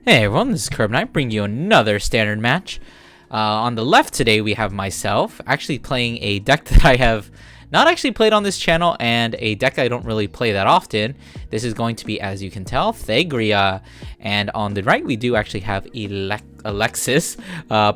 Hey everyone, this is Curb and I bring you another standard match. On the left today we have myself actually playing a deck that I have not actually played on this channel and a deck I don't really play that often. This is going to be, as you can tell, Thegrea. And on the right we do actually have Alexis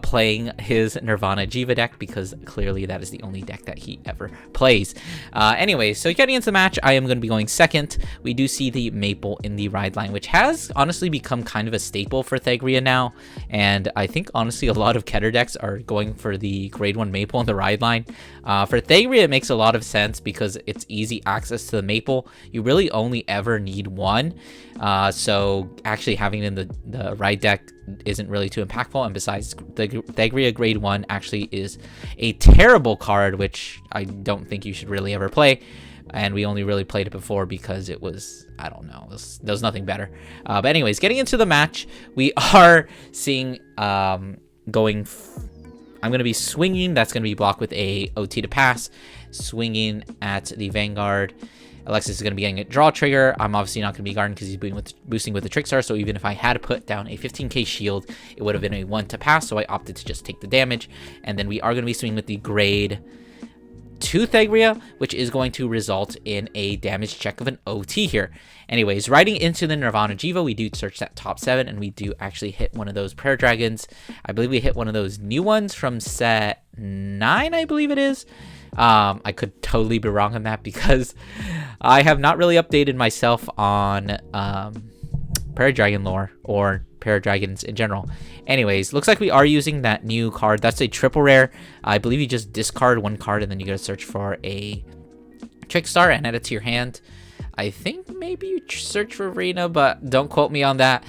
playing his Nirvana Jheva deck, because clearly that is the only deck that he ever plays. Anyway, so getting into the match, I am going to be going second. We do see the Maple in the ride line, which has honestly become kind of a staple for Thegrea now, and I think honestly a lot of Keter decks are going for the grade 1 Maple in the ride line. For Thegrea it makes a lot of sense because it's easy access to the Maple. You really only ever need one, so actually having it in the ride deck isn't really too impactful. And besides, the Thegrea grade 1 actually is a terrible card, which I don't think you should really ever play, and we only really played it before because it was, I don't know, there was nothing better. But anyways, getting into the match, we are seeing I'm going to be swinging. That's going to be blocked with a OT to pass. Swinging at the Vanguard. Alexis is going to be getting a draw trigger. I'm obviously not going to be guarding because he's boosting with the Trickstar, so even if I had put down a 15k shield, it would have been a 1 to pass, so I opted to just take the damage. And then we are going to be swinging with the grade 2 Thegrea, which is going to result in a damage check of an OT here. Anyways, riding into the Nirvana Jheva, we do search that top 7, and we do actually hit one of those prayer dragons. I believe we hit one of those new ones from set 9, I believe it is. I could totally be wrong on that because I have not really updated myself on Paradragon lore or Paradragons in general. Anyways, looks like we are using that new card. That's a triple rare. I believe you just discard one card and then you gotta search for a Trickstar and add it to your hand. I think maybe you search for Arena, but don't quote me on that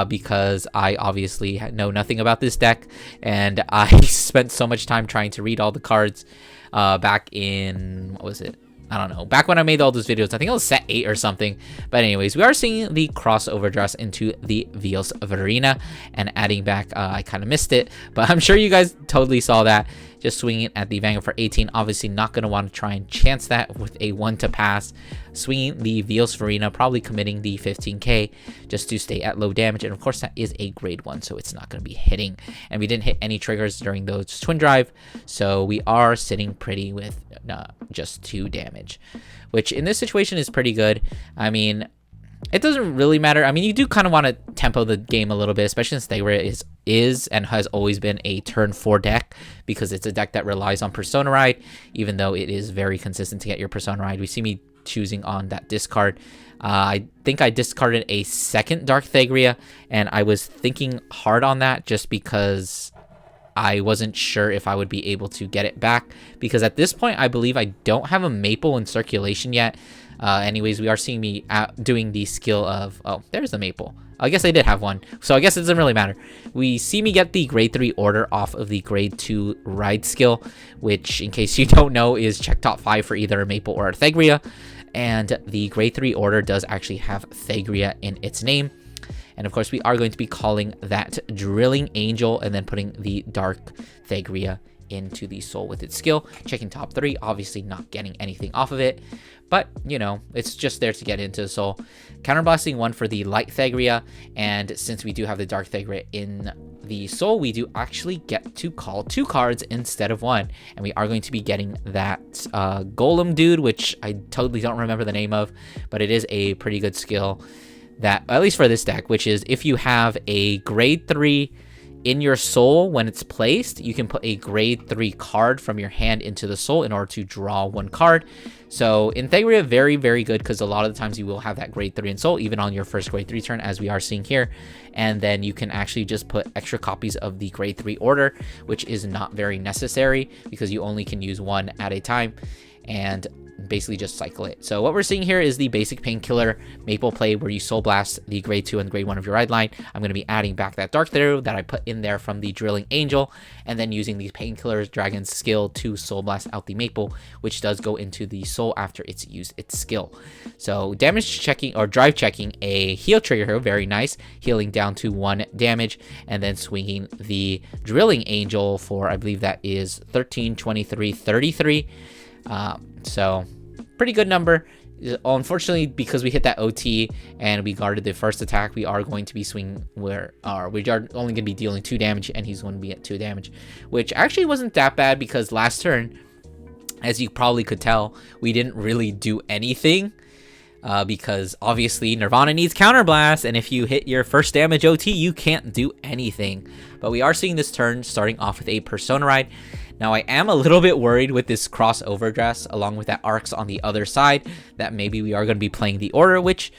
because I obviously know nothing about this deck, and I spent so much time trying to read all the cards back in, what was it? I don't know. Back when I made all those videos, I think it was set 8 or something. But anyways, we are seeing the crossover dress into the Veils of Arena and adding back, I kind of missed it, but I'm sure you guys totally saw that. Just swinging at the Vanguard for 18. Obviously not going to want to try and chance that with a 1 to pass. Swinging the Veils of Arena, probably committing the 15k just to stay at low damage. And of course that is a grade 1, so it's not going to be hitting. And we didn't hit any triggers during those Twin Drive, so we are sitting pretty with just 2 damage, which in this situation is pretty good. I mean, it doesn't really matter. I mean, you do kind of want to tempo the game a little bit, especially since Thegrea is and has always been a turn 4 deck, because it's a deck that relies on Persona Ride, even though it is very consistent to get your Persona Ride. We see me choosing on that discard. I think I discarded a second Dark Thegrea, and I was thinking hard on that just because I wasn't sure if I would be able to get it back, because at this point I believe I don't have a Maple in circulation yet. Anyways, we are seeing me doing the skill of, oh, there's the Maple. I guess I did have one, so I guess it doesn't really matter. We see me get the grade 3 order off of the grade 2 ride skill, which, in case you don't know, is check top 5 for either a Maple or a Thegrea. And the grade 3 order does actually have Thegrea in its name. And of course, we are going to be calling that Drilling Angel and then putting the Dark Thegrea into the soul with its skill. Checking top 3, obviously not getting anything off of it, but you know, it's just there to get into the soul. Counterblasting 1 for the Light Thegrea, and since we do have the Dark Thegrea in the soul, we do actually get to call 2 cards instead of 1, and we are going to be getting that Golem dude, which I totally don't remember the name of, but it is a pretty good skill that, at least for this deck, which is if you have a grade 3 in your soul when it's placed, you can put a grade 3 card from your hand into the soul in order to draw 1 card. So in Thegrea, very, very good, because a lot of the times you will have that grade 3 in soul, even on your first grade 3 turn, as we are seeing here. And then you can actually just put extra copies of the grade 3 order, which is not very necessary because you only can use 1 at a time, and basically just cycle it. So what we're seeing here is the basic Painkiller Maple play, where you Soul Blast the grade 2 and grade 1 of your ride line. I'm going to be adding back that Dark Thegrea that I put in there from the Drilling Angel, and then using the Painkiller Dragon's skill to Soul Blast out the Maple, which does go into the soul after it's used its skill. So damage checking or drive checking a heal trigger here, very nice, healing down to 1 damage, and then swinging the Drilling Angel for, I believe that is 13, 23, 33. So pretty good number. unfortunately, because we hit that OT and we guarded the first attack, we are going to be swinging where we are only going to be dealing 2 damage, and he's going to be at 2 damage, which actually wasn't that bad because last turn, as you probably could tell, we didn't really do anything. Because obviously Nirvana needs counterblast, and if you hit your first damage OT, you can't do anything. But we are seeing this turn starting off with a Persona Ride. Now I am a little bit worried with this crossover dress along with that Arcs on the other side that maybe we are going to be playing the Order, which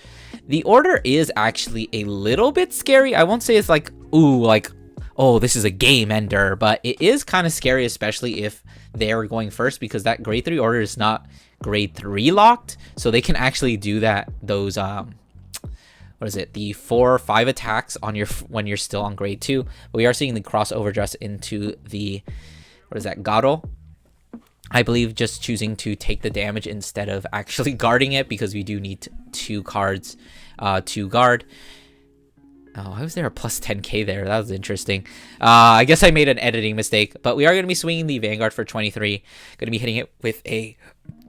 the Order is actually a little bit scary. I won't say it's like, ooh, like, oh, this is a game ender, but it is kind of scary, especially if they're going first, because that grade 3 Order is not grade 3 locked, so they can actually do those what is it, the 4 or 5 attacks on your when you're still on grade 2. But we are seeing the crossover dress into the, what is that, Garo, I believe, just choosing to take the damage instead of actually guarding it, because we do need 2 cards to guard. Oh, why was there a plus 10k there? That was interesting. I guess I made an editing mistake, but we are going to be swinging the Vanguard for 23. Going to be hitting it with a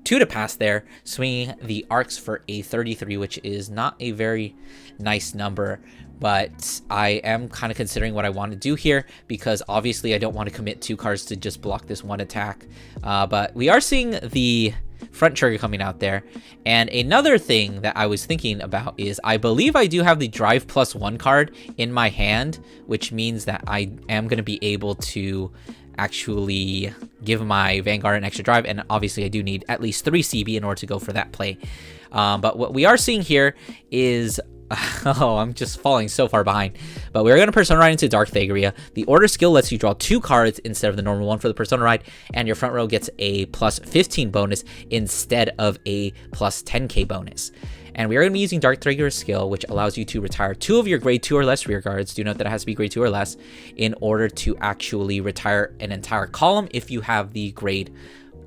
2 to pass there, swinging the Arcs for a 33, which is not a very nice number, but I am kind of considering what I want to do here, because obviously I don't want to commit 2 cards to just block this 1 attack. But we are seeing the front trigger coming out there. And another thing that I was thinking about is I believe I do have the Drive +1 card in my hand, which means that I am going to be able to actually give my Vanguard an extra drive, and obviously I do need at least 3 CB in order to go for that play. But what we are seeing here is oh, I'm just falling so far behind. But we're going to Persona Ride into Dark Thegrea. The Order skill lets you draw 2 cards instead of the normal 1 for the Persona Ride, and your front row gets a plus 15 bonus instead of a plus 10k bonus. And we are going to be using Dark Thegrea's skill, which allows you to retire 2 of your grade 2 or less rear guards. Do note that it has to be grade 2 or less in order to actually retire an entire column if you have the grade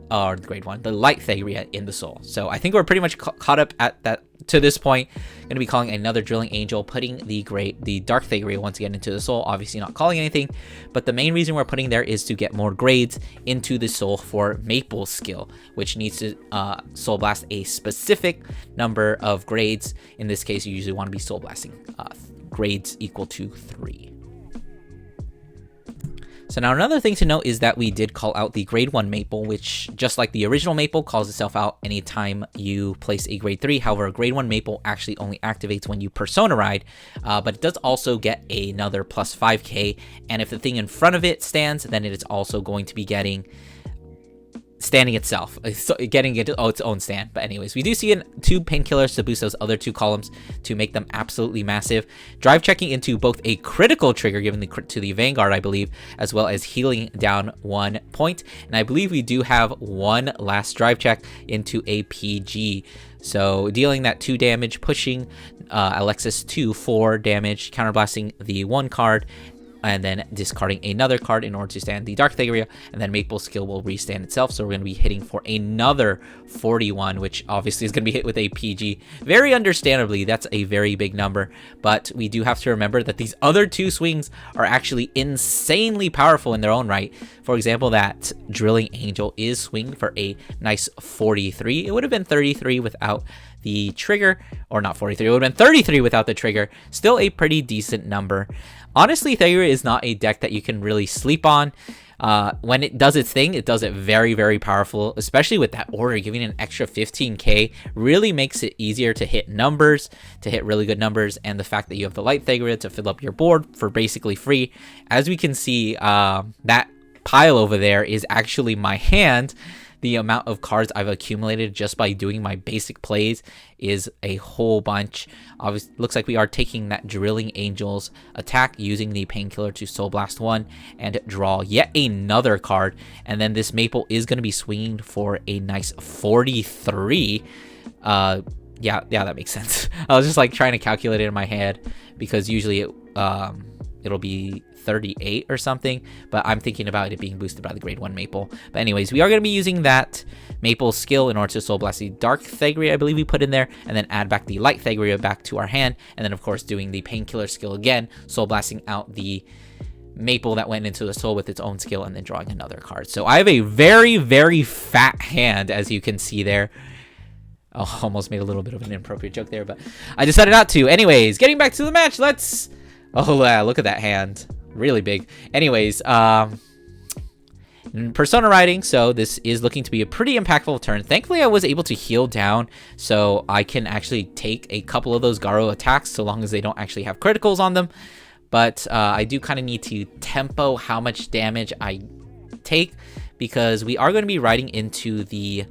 1, the light Thegrea in the soul. So I think we're pretty much caught up at that to this point. Going to be calling another Drilling Angel, putting the Dark Thegrea once again into the soul. Obviously not calling anything, but the main reason we're putting there is to get more grades into the soul for Maple's skill, which needs to soul blast a specific number of grades. In this case, you usually want to be soul blasting grades equal to 3. So now another thing to note is that we did call out the grade 1 Maple, which just like the original Maple calls itself out anytime you place a grade 3. However, a grade 1 Maple actually only activates when you Persona Ride, but it does also get another plus 5k, and if the thing in front of it stands, then it is also going to be standing itself, getting its own stand. But anyways, we do see 2 painkillers to boost those other 2 columns to make them absolutely massive. Drive checking into both a critical trigger given to the Vanguard, I believe, as well as healing down 1 point. And I believe we do have 1 last drive check into a PG. So dealing that 2 damage, pushing Alexis to 4 damage, counterblasting the 1 card, and then discarding another card in order to stand the Dark Thegrea, and then Maple's skill will restand itself. So we're going to be hitting for another 41, which obviously is going to be hit with a PG. Very understandably, that's a very big number, but we do have to remember that these other 2 swings are actually insanely powerful in their own right. For example, that Drilling Angel is swinging for a nice 43. It would have been 33 without the trigger, or not 43, it would have been 33 without the trigger. Still a pretty decent number. Honestly, Thegrea is not a deck that you can really sleep on. When it does its thing, it does it very, very powerful, especially with that Order giving an extra 15k. Really makes it easier to hit numbers, to hit really good numbers, and the fact that you have the light Thegrea to fill up your board for basically free. As we can see, that pile over there is actually my hand. The amount of cards I've accumulated just by doing my basic plays is a whole bunch. Obviously, looks like we are taking that Drilling Angel's attack, using the Painkiller to Soul Blast 1 and draw yet another card. And then this Maple is going to be swinging for a nice 43. Yeah, that makes sense. I was just like trying to calculate it in my head, because usually it'll be 38 or something, but I'm thinking about it being boosted by the grade 1 Maple. But anyways, we are going to be using that Maple skill in order to Soul Blast the Dark Thegrea, I believe we put in there, and then add back the Light Thegrea back to our hand, and then of course doing the Painkiller skill again, Soul Blasting out the Maple that went into the soul with its own skill, and then drawing another card. So I have a very, very fat hand, as you can see there. Oh, almost made a little bit of an inappropriate joke there, but I decided not to. Anyways, getting back to the match, let's... Oh, yeah, look at that hand. Really big. Anyways, Persona riding, so this is looking to be a pretty impactful turn. Thankfully, I was able to heal down, so I can actually take a couple of those Garo attacks, so long as they don't actually have criticals on them. But I do kind of need to tempo how much damage I take, because we are going to be riding into the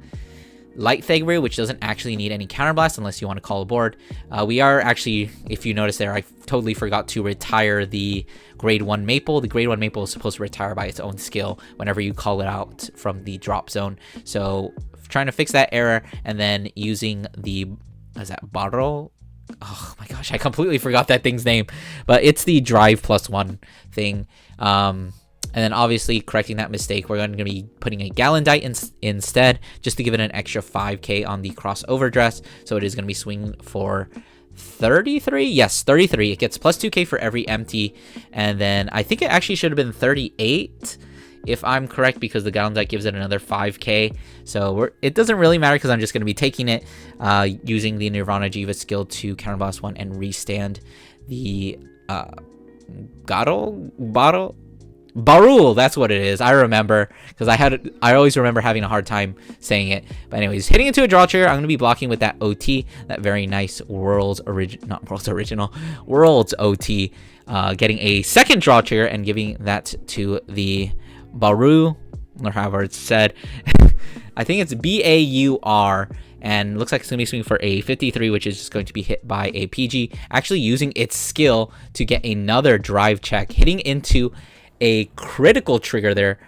Light Thegrea, which doesn't actually need any counterblast unless you want to call a board. We are actually, if you notice there, I totally forgot to retire the grade 1 Maple. The grade 1 Maple is supposed to retire by its own skill whenever you call it out from the drop zone. So trying to fix that error, and then using the, is that Barro? Oh my gosh, I completely forgot that thing's name, but it's the drive +1 thing. And then obviously correcting that mistake, we're going to be putting a Gallandite instead, just to give it an extra 5k on the crossover dress. So it is going to be swinging for 33. Yes, 33. It gets plus 2k for every empty. And then I think it actually should have been 38 if I'm correct, because the Gallandite gives it another 5k. So it doesn't really matter, because I'm just going to be taking it, using the Nirvana Jheva skill to counterblast 1 and restand the Barul, that's what it is. I remember, because I always remember having a hard time saying it. But anyways, hitting into a draw trigger, I'm going to be blocking with that OT, that very nice World's OT, getting a second draw trigger and giving that to the Baru, or however it's said. I think it's Baur, and looks like it's going to be swinging for a 53, which is just going to be hit by a PG, actually using its skill to get another drive check, hitting into a critical trigger there.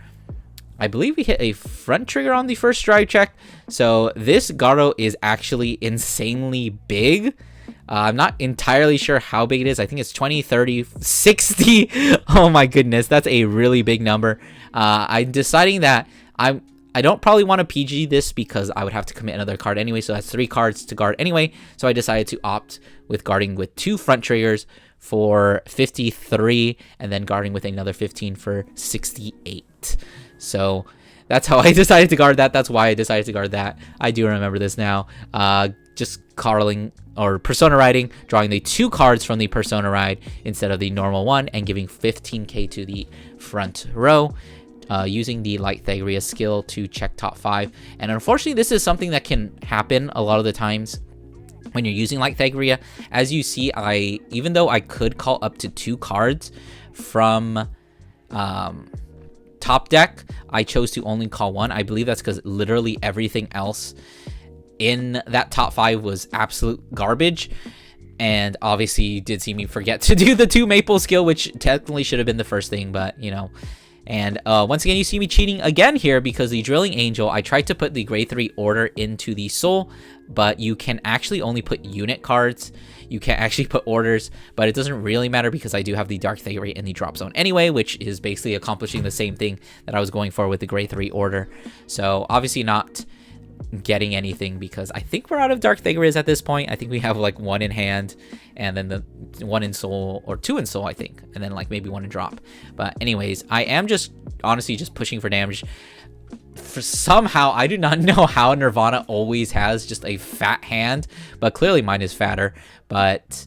I believe we hit a front trigger on the first drive check. So this Garo is actually insanely big. I'm not entirely sure how big it is. I think it's 20, 30, 60. Oh my goodness, that's a really big number. I'm deciding that I don't probably want to PG this, because I would have to commit another card anyway. So that's 3 cards to guard anyway. So I decided to opt with guarding with 2 front triggers for 53, and then guarding with another 15 for 68. So that's how I decided to guard that. That's why I decided to guard that. I do remember this now. Just carling or persona riding, drawing the 2 cards from the persona ride instead of the normal one, and giving 15k to the front row. Using the Light Thegrea skill to check top 5. And unfortunately, this is something that can happen a lot of the times when you're using Light Thegrea. As you see, even though I could call up to 2 cards from top deck, I chose to only call 1. I believe that's because literally everything else in that top 5 was absolute garbage. And obviously you did see me forget to do the 2 Maple skill, which technically should have been the first thing, but you know. And once again, you see me cheating again here, because the Drilling Angel, I tried to put the grade 3 order into the soul, but you can actually only put unit cards. You can't actually put orders, but it doesn't really matter, because I do have the Dark Thegrea in the drop zone anyway, which is basically accomplishing the same thing that I was going for with the grade 3 order. So obviously not getting anything, because I think we're out of Dark Thegereas at this point. I think we have like 1 in hand, and then the 1 in soul, or 2 in soul, I think, and then like maybe 1 in drop. But anyways, I am just honestly just pushing for damage. For somehow, I do not know how Nirvana always has just a fat hand, but clearly mine is fatter. But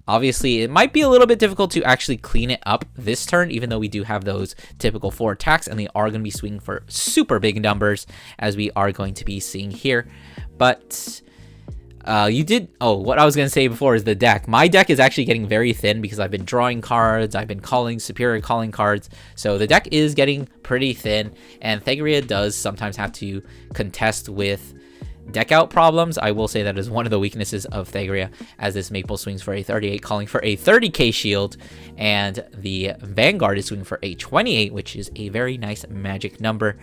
obviously, it might be a little bit difficult to actually clean it up this turn, even though we do have those typical 4 attacks, and they are going to be swinging for super big numbers, as we are going to be seeing here. But what I was going to say before is the deck. My deck is actually getting very thin, because I've been drawing cards, I've been calling superior calling cards, so the deck is getting pretty thin, and Thegrea does sometimes have to contest with deck out problems. I will say that is one of the weaknesses of Thegrea, as this Maple swings for a 38, calling for a 30k shield, and the Vanguard is swinging for a 28, which is a very nice magic number.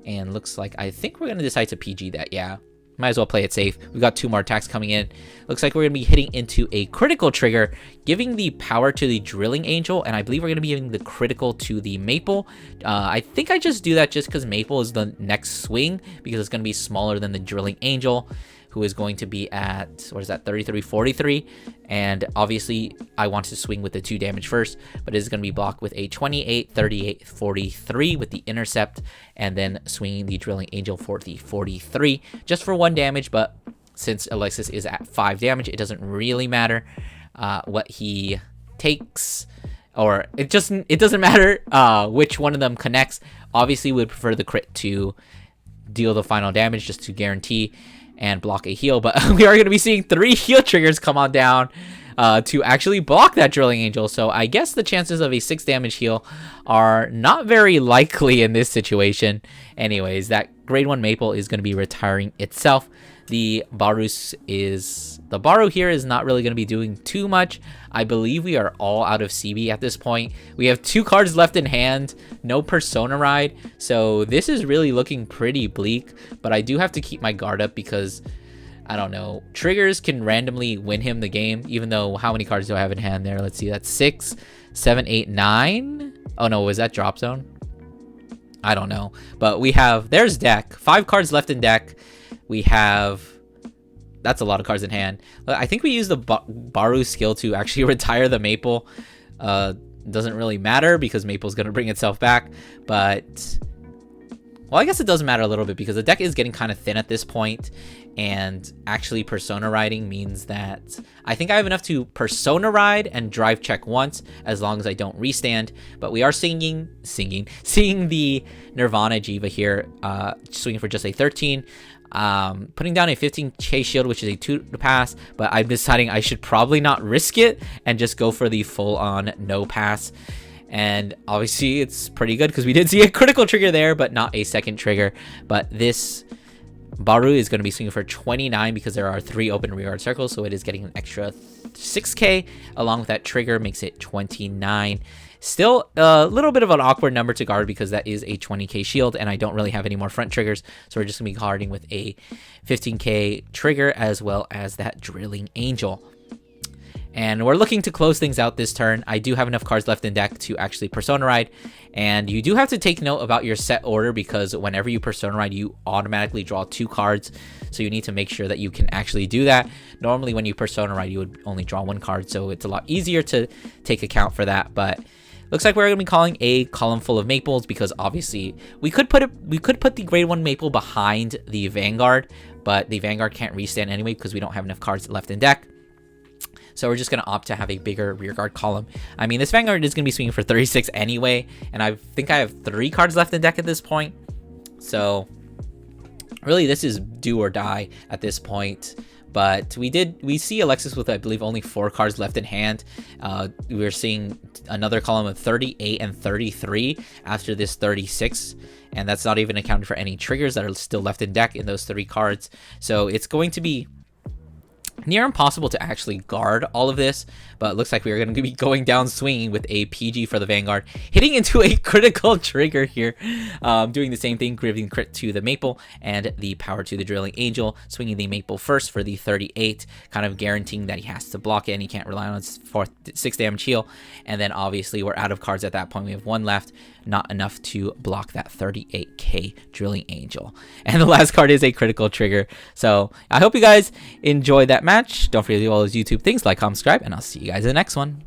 And looks like, I think we're going to decide to PG that. Yeah, might as well play it safe. We've got 2 more attacks coming in. Looks like we're going to be hitting into a critical trigger, giving the power to the Drilling Angel, and I believe we're going to be giving the critical to the Maple. I think I just do that just because Maple is the next swing, because it's going to be smaller than the Drilling Angel, who is going to be at, what is that, 33, 43. And obviously, I want to swing with the 2 damage first, but it is going to be blocked with a 28, 38, 43 with the intercept, and then swinging the Drilling Angel for the 43, just for 1 damage, but since Alexis is at 5 damage, it doesn't really matter what he takes, or it doesn't matter which one of them connects. Obviously, we would prefer the crit to deal the final damage just to guarantee and block a heal, but we are going to be seeing 3 heal triggers come on down to actually block that Drilling Angel. So I guess the chances of a 6 damage heal are not very likely in this situation. Anyways, that grade 1 Maple is going to be retiring itself. The Baru here is not really going to be doing too much. I believe we are all out of CB at this point. We have 2 cards left in hand, no Persona Ride, so this is really looking pretty bleak, but I do have to keep my guard up because, I don't know, triggers can randomly win him the game, even though, how many cards do I have in hand there? Let's see, that's 6, 7, 8, 9. Oh no, was that drop zone? I don't know, but we have, there's deck, 5 cards left in deck. We have, that's a lot of cards in hand. I think we use the Baru skill to actually retire the Maple. Doesn't really matter because Maple's going to bring itself back. But, well, I guess it does matter a little bit because the deck is getting kind of thin at this point. And actually Persona Riding means that I think I have enough to Persona Ride and drive check once as long as I don't restand. But we are seeing the Nirvana Jheva here, swinging for just a 13. Putting down a 15k shield, which is a 2 to pass, but I'm deciding I should probably not risk it and just go for the full-on no pass. And obviously it's pretty good because we did see a critical trigger there, but not a second trigger. But this Baru is going to be swinging for 29 because there are 3 open rearguard circles, so it is getting an extra 6k along with that trigger, makes it 29. Still a little bit of an awkward number to guard because that is a 20k shield and I don't really have any more front triggers, so we're just gonna be guarding with a 15k trigger as well as that Drilling Angel. And we're looking to close things out this turn. I do have enough cards left in deck to actually Persona Ride, and you do have to take note about your set order because whenever you Persona Ride, you automatically draw 2 cards, so you need to make sure that you can actually do that. Normally when you Persona Ride, you would only draw 1 card, so it's a lot easier to take account for that. But looks like we're going to be calling a column full of Maples because obviously we could put the grade 1 Maple behind the Vanguard, but the Vanguard can't restand anyway because we don't have enough cards left in deck. So we're just going to opt to have a bigger rearguard column. I mean, this Vanguard is going to be swinging for 36 anyway, and I think I have 3 cards left in deck at this point. So really this is do or die at this point. But we see Alexis with, I believe, only 4 cards left in hand. We're seeing another column of 38 and 33 after this 36. And that's not even accounted for any triggers that are still left in deck in those 3 cards. So it's going to be near impossible to actually guard all of this, but it looks like we're going to be going down swinging with a PG for the Vanguard, hitting into a critical trigger here, doing the same thing, giving crit to the Maple and the power to the Drilling Angel, swinging the Maple first for the 38, kind of guaranteeing that he has to block it and he can't rely on his 6 damage heal. And then obviously we're out of cards at that point. We have 1 left, not enough to block that 38k Drilling Angel. And the last card is a critical trigger. So I hope you guys enjoyed that match. Don't forget to do all those YouTube things, like, comment, subscribe, and I'll see you guys in the next one.